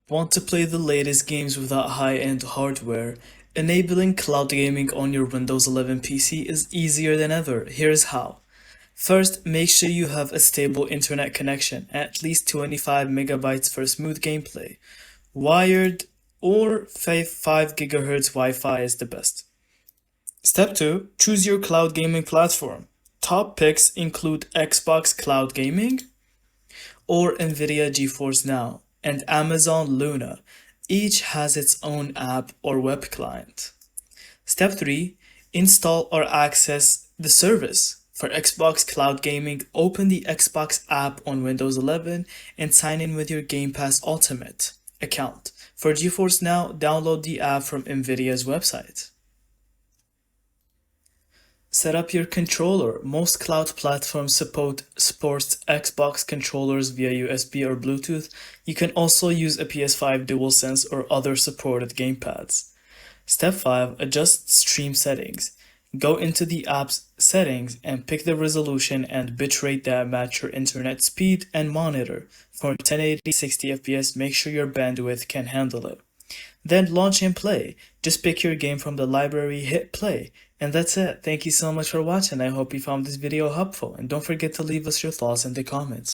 Want to play the latest games without high-end hardware? Enabling cloud gaming on your Windows 11 PC is easier than ever. Here's how. First, make sure you have a stable internet connection, at least 25 megabytes for smooth gameplay. Wired or 5 GHz Wi-Fi is the best. Step 2, choose your cloud gaming platform. Top picks include Xbox Cloud Gaming or Nvidia GeForce Now and Amazon Luna. Each has its own app or web client. Step 3, install or access the service. For Xbox Cloud Gaming, open the Xbox app on Windows 11 and sign in with your Game Pass Ultimate account. For GeForce Now, download the app from Nvidia's website. Set up your controller. Most cloud platforms support Xbox controllers via USB or Bluetooth. You can also use a PS5 DualSense or other supported gamepads. Step 5. Adjust stream settings. Go into the app's settings and pick the resolution and bitrate that match your internet speed and monitor. For 1080 60 FPS, make sure your bandwidth can handle it. Then launch and play. Just pick your game from the library, hit play, and that's it. Thank you so much for watching. I hope you found this video helpful, and don't forget to leave us your thoughts in the comments.